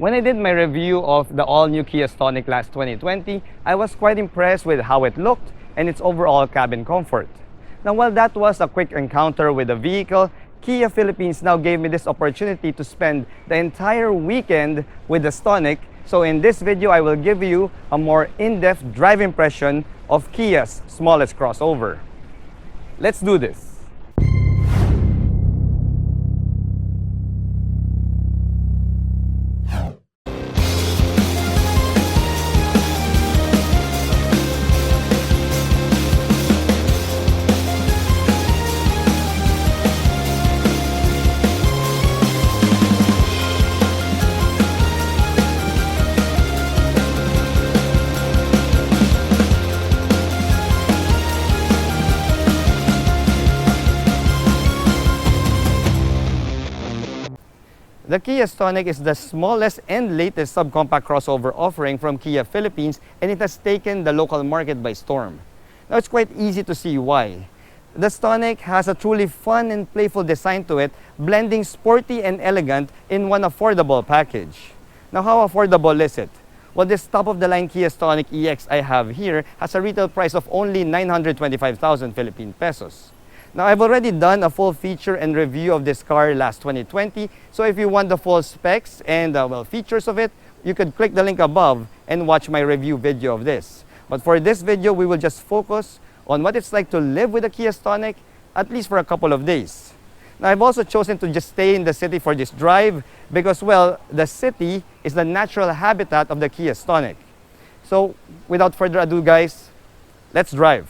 When I did my review of the all-new Kia Stonic last 2020, I was quite impressed with how it looked and its overall cabin comfort. Now, while that was a quick encounter with the vehicle, Kia Philippines now gave me this opportunity to spend the entire weekend with the Stonic. So in this video, I will give you a more in-depth drive impression of Kia's smallest crossover. Let's do this. The Kia Stonic is the smallest and latest subcompact crossover offering from Kia Philippines, and it has taken the local market by storm. Now, it's quite easy to see why. The Stonic has a truly fun and playful design to it, blending sporty and elegant in one affordable package. Now, how affordable is it? Well, this top-of-the-line Kia Stonic EX I have here has a retail price of only 925,000 Philippine pesos. Now, I've already done a full feature and review of this car last 2020, so if you want the full specs and features of it, you could click the link above and watch my review video of this. But for this video, we will just focus on what it's like to live with a Kia Stonic, at least for a couple of days. Now, I've also chosen to just stay in the city for this drive because, well, the city is the natural habitat of the Kia Stonic. So, without further ado, guys, let's drive.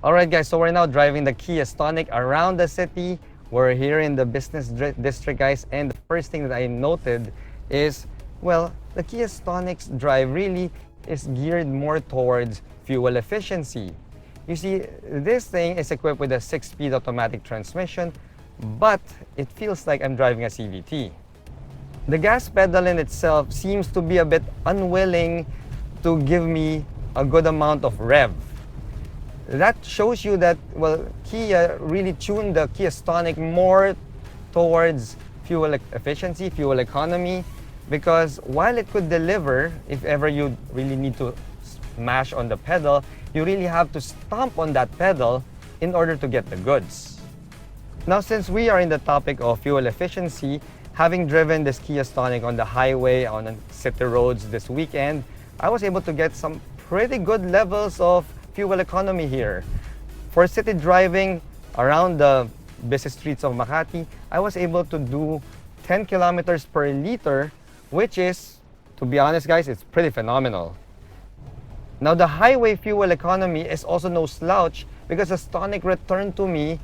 Alright guys, so we're now driving the Kia Stonic around the city. We're here in the business district, guys, and the first thing that I noted is, well, the Kia Stonic's drive really is geared more towards fuel efficiency. You see, this thing is equipped with a 6-speed automatic transmission, but it feels like I'm driving a CVT. The gas pedal in itself seems to be a bit unwilling to give me a good amount of rev. That shows you that, well, Kia really tuned the Kia Stonic more towards fuel efficiency, fuel economy, because while it could deliver, if ever you really need to smash on the pedal, you really have to stomp on that pedal in order to get the goods. Now, since we are in the topic of fuel efficiency, having driven this Kia Stonic on the highway, on city roads this weekend, I was able to get some pretty good levels of fuel economy here. For city driving around the busy streets of Makati, I was able to do 10 kilometers per liter, which is, to be honest guys, it's pretty phenomenal. Now, the highway fuel economy is also no slouch because the Stonic returned to me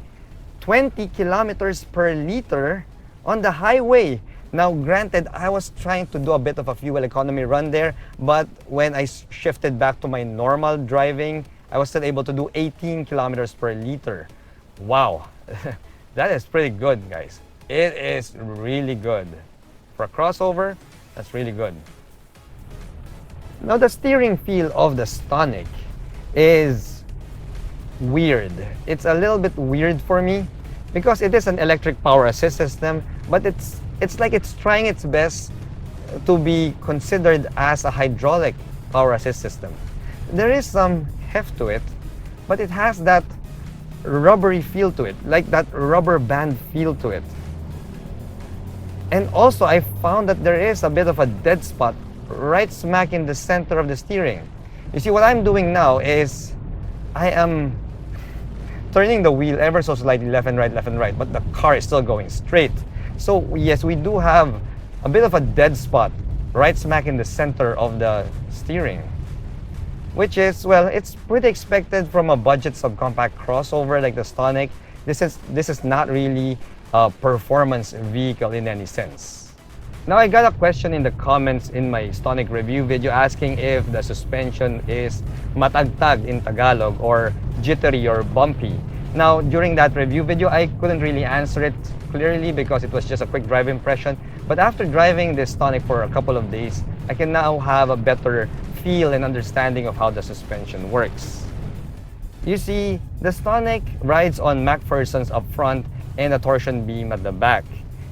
20 kilometers per liter on the highway. Now, granted, I was trying to do a bit of a fuel economy run there, but when I shifted back to my normal driving, I was still able to do 18 kilometers per liter. Wow, that is pretty good, guys. It is really good. For a crossover, that's really good. Now, the steering feel of the Stonic is weird. It's a little bit weird for me because it is an electric power assist system, but it's like it's trying its best to be considered as a hydraulic power assist system. There is some heft to it, but it has that rubbery feel to it, like that rubber band feel to it. And also, I found that there is a bit of a dead spot right smack in the center of the steering. You see, what I'm doing now is I am turning the wheel ever so slightly left and right, but the car is still going straight. So yes, we do have a bit of a dead spot right smack in the center of the steering, which is, well, it's pretty expected from a budget subcompact crossover like the Stonic. This is not really a performance vehicle in any sense. Now, I got a question in the comments in my Stonic review video asking if the suspension is matagtag in Tagalog or jittery or bumpy. Now, during that review video, I couldn't really answer it clearly because it was just a quick drive impression. But after driving this Stonic for a couple of days, I can now have a better feel and understanding of how the suspension works. You see, the Stonic rides on MacPherson's up front and a torsion beam at the back.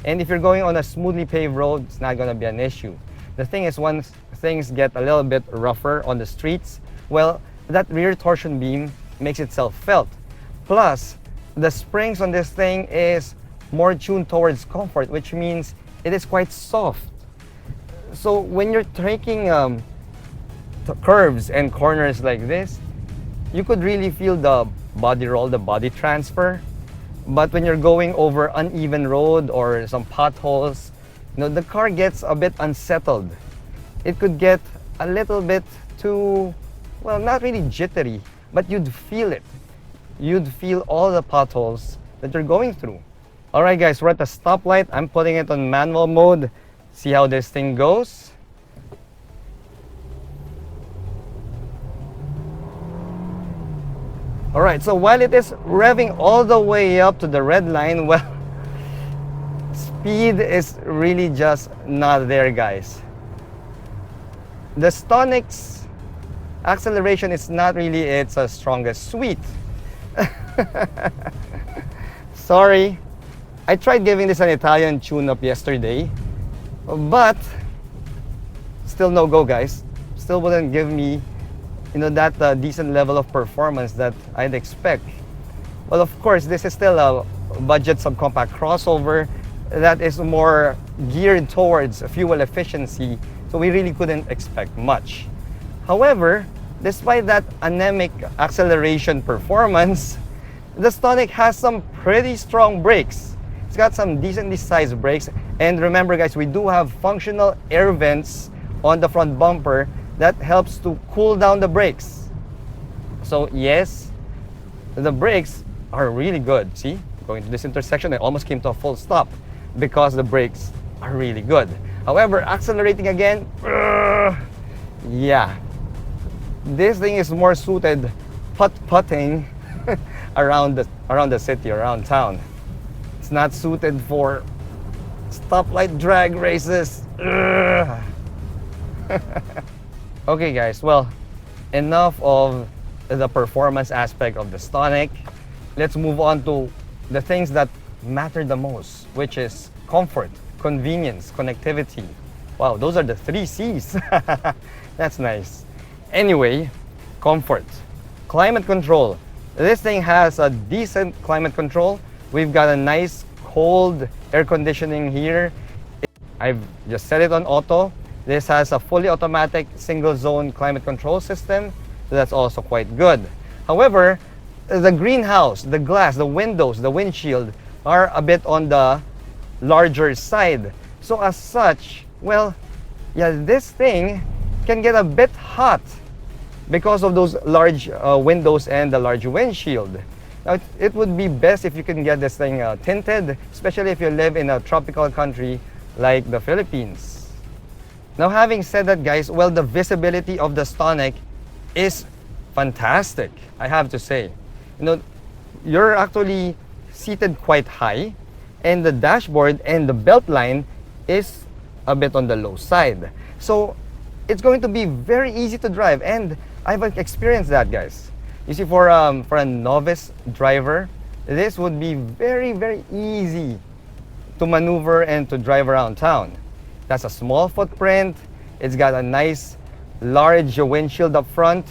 And if you're going on a smoothly paved road, it's not gonna be an issue. The thing is, once things get a little bit rougher on the streets, well, that rear torsion beam makes itself felt. Plus, the springs on this thing is more tuned towards comfort, which means it is quite soft. So when you're taking curves and corners like this, you could really feel the body roll, the body transfer. But when you're going over uneven road or some potholes, the car gets a bit unsettled. It could get a little bit too, well, not really jittery, but you'd feel it. You'd feel all the potholes that you're going through. All right, guys, we're at the stoplight. I'm putting it on manual mode. See how this thing goes. All right, so while it is revving all the way up to the red line, well, speed is really just not there, guys. The Stonic's acceleration is not really its strongest suite. Sorry, I tried giving this an Italian tune-up yesterday, but still no go, guys. Still wouldn't give me that decent level of performance that I'd expect. Well, of course, this is still a budget subcompact crossover that is more geared towards fuel efficiency, so we really couldn't expect much. However, despite that anemic acceleration performance, the Stonic has some pretty strong brakes. It's got some decently sized brakes, and remember, guys, we do have functional air vents on the front bumper that helps to cool down the brakes. So yes, the brakes are really good. See, going to this intersection, I almost came to a full stop because the brakes are really good. However, accelerating again, yeah, this thing is more suited putt-putting around the city, around town. It's not suited for stoplight drag races. Okay, guys, well, enough of the performance aspect of the Stonic. Let's move on to the things that matter the most, which is comfort, convenience, connectivity. Wow, those are the 3 C's. That's nice. Anyway, comfort. Climate control. This thing has a decent climate control. We've got a nice cold air conditioning here. I've just set it on auto. This has a fully automatic single zone climate control system, so that's also quite good. However, the greenhouse, the glass, the windows, the windshield are a bit on the larger side. So as such, well, yeah, this thing can get a bit hot because of those large windows and the large windshield. Now, it would be best if you can get this thing tinted, especially if you live in a tropical country like the Philippines. Now, having said that, guys, well, the visibility of the Stonic is fantastic, I have to say. You're actually seated quite high, and the dashboard and the belt line is a bit on the low side. So it's going to be very easy to drive, and I've experienced that, guys. You see, for a novice driver, this would be very, very easy to maneuver and to drive around town. That's a small footprint. It's got a nice large windshield up front,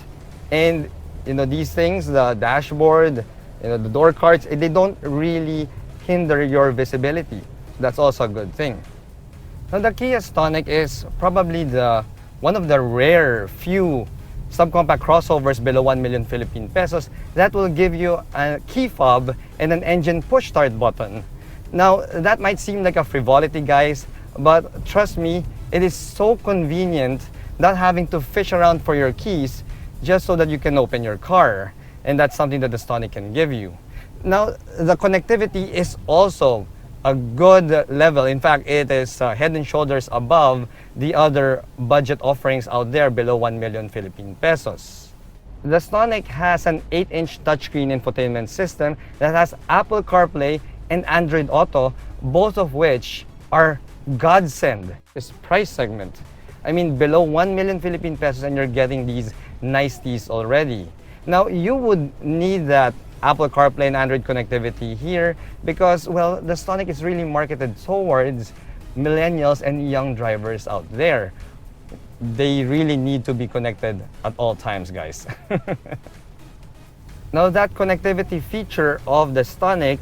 and these things, the dashboard, the door cards, they don't really hinder your visibility. That's also a good thing. Now, the Kia Stonic is probably one of the rare few subcompact crossovers below 1 million Philippine pesos that will give you a key fob and an engine push start button. Now, that might seem like a frivolity, guys, but trust me, it is so convenient not having to fish around for your keys just so that you can open your car. And that's something that the Stonic can give you. Now, the connectivity is also a good level. In fact, it is head and shoulders above the other budget offerings out there below 1 million Philippine pesos. The Stonic has an 8-inch touchscreen infotainment system that has Apple CarPlay and Android Auto, both of which are godsend this price segment. I mean, below 1 million Philippine pesos and you're getting these niceties already. Now, you would need that Apple CarPlay and Android connectivity here because, well, the Stonic is really marketed towards millennials and young drivers out there. They really need to be connected at all times, guys. Now, that connectivity feature of the Stonic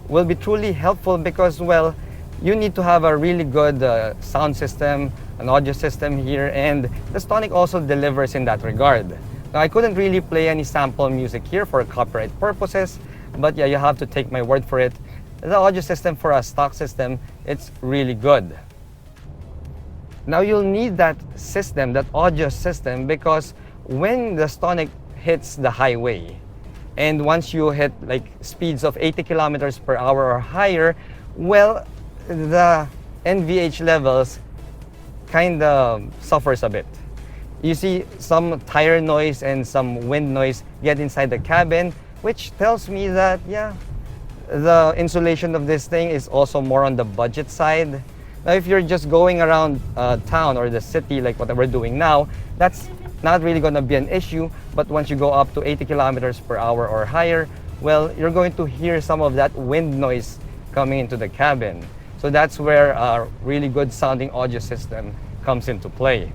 will be truly helpful because, well, you need to have a really good sound system, an audio system here, and the Stonic also delivers in that regard. Now, I couldn't really play any sample music here for copyright purposes, but yeah, you have to take my word for it. The audio system for a stock system, it's really good. Now, you'll need that system, that audio system, because when the Stonic hits the highway, and once you hit like speeds of 80 kilometers per hour or higher, well, the NVH levels kind of suffers a bit. You see some tire noise and some wind noise get inside the cabin, which tells me that, yeah, the insulation of this thing is also more on the budget side. Now, if you're just going around town or the city like what we're doing now, that's not really going to be an issue. But once you go up to 80 kilometers per hour or higher, well, you're going to hear some of that wind noise coming into the cabin. So that's where a really good sounding audio system comes into play.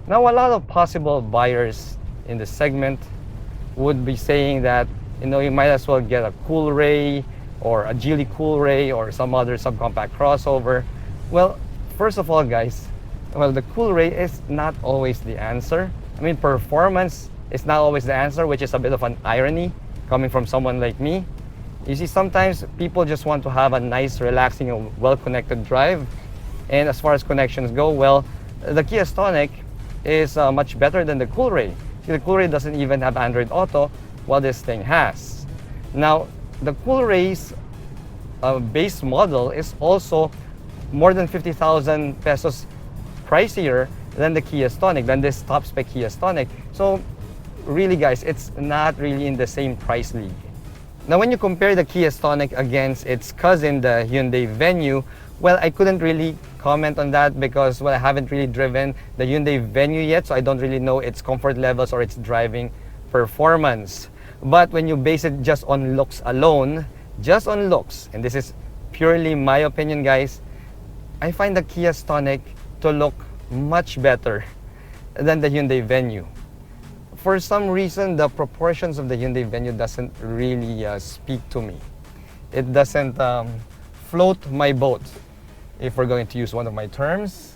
Now, a lot of possible buyers in the segment would be saying that, you know, you might as well get a Coolray or a Geely Coolray or some other subcompact crossover. Well, first of all, guys, well, the Coolray is not always the answer. I mean, performance is not always the answer, which is a bit of an irony coming from someone like me. You see, sometimes people just want to have a nice, relaxing, and well-connected drive. And as far as connections go, well, the Kia Stonic is much better than the Coolray. See, the Coolray doesn't even have Android Auto, while this thing has. Now, the Coolray's base model is also more than 50,000 pesos pricier than the Kia Stonic, than this top spec Kia Stonic. So really, guys, it's not really in the same price league. Now, when you compare the Kia Stonic against its cousin, the Hyundai Venue, well, I couldn't really comment on that because, well, I haven't really driven the Hyundai Venue yet, so I don't really know its comfort levels or its driving performance. But when you base it just on looks alone, just on looks, and this is purely my opinion, guys, I find the Kia Stonic to look much better than the Hyundai Venue. For some reason, the proportions of the Hyundai Venue doesn't really speak to me. It doesn't float my boat, if we're going to use one of my terms.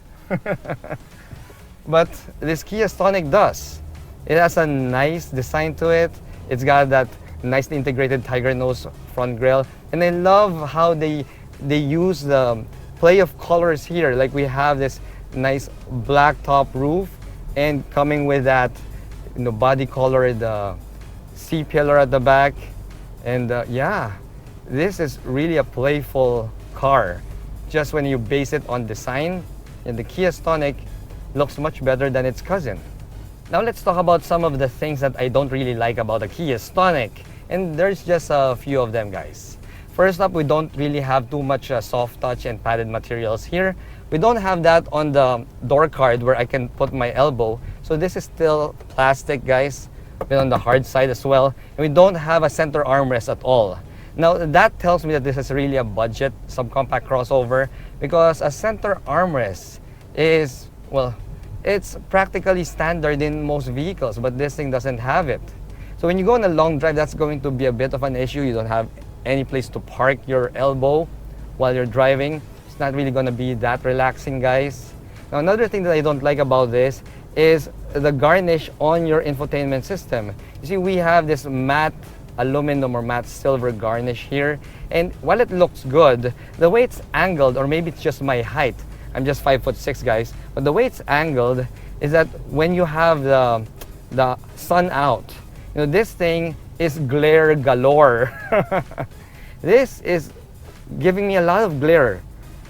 But this Kia Stonic does. It has a nice design to it. It's got that nicely integrated tiger nose front grille. And I love how they use the play of colors here. Like we have this nice black top roof and coming with that, you know, body colored C-pillar at the back. And yeah, this is really a playful car. Just when you base it on design, and the Kia Stonic looks much better than its cousin. Now let's talk about some of the things that I don't really like about the Kia Stonic. And there's just a few of them, guys. First up, we don't really have too much soft touch and padded materials here. We don't have that on the door card where I can put my elbow. So this is still plastic, guys, but on the hard side as well. And we don't have a center armrest at all. Now that tells me that this is really a budget subcompact crossover because a center armrest is, well, it's practically standard in most vehicles, but this thing doesn't have it. So when you go on a long drive, that's going to be a bit of an issue. You don't have any place to park your elbow while you're driving. It's not really going to be that relaxing, guys. Now, another thing that I don't like about this is the garnish on your infotainment system. You see, we have this matte aluminum or matte silver garnish here. And while it looks good, the way it's angled, or maybe it's just my height, I'm just 5'6", guys, but the way it's angled is that when you have the sun out, you know, this thing is glare galore. This is giving me a lot of glare.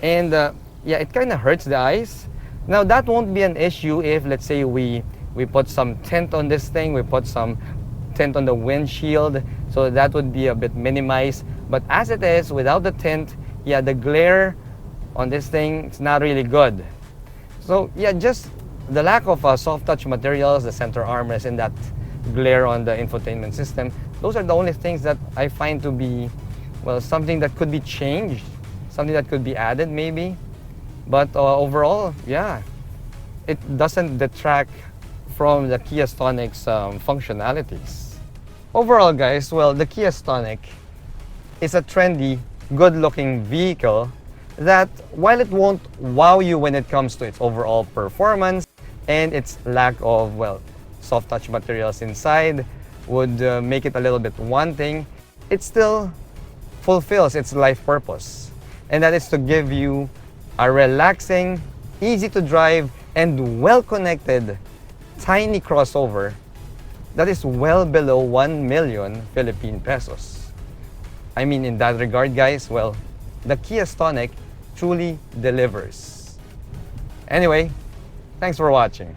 And yeah, it kind of hurts the eyes. Now, that won't be an issue if, let's say, we put some tint on this thing, we put some tint on the windshield, so that would be a bit minimized. But as it is, without the tint, yeah, the glare on this thing, it's not really good. So yeah, just the lack of soft touch materials, the center armrest, and that glare on the infotainment system. Those are the only things that I find to be, well, something that could be changed, something that could be added maybe. But overall, yeah, it doesn't detract from the Kia Stonic's functionalities. Overall, guys, well, the Kia Stonic is a trendy, good-looking vehicle that, while it won't wow you when it comes to its overall performance and its lack of, well, soft touch materials inside would make it a little bit wanting, it still fulfills its life purpose. And that is to give you a relaxing, easy to drive, and well-connected tiny crossover that is well below 1 million Philippine pesos. I mean, in that regard, guys, well, the Kia Stonic truly delivers. Anyway, thanks for watching.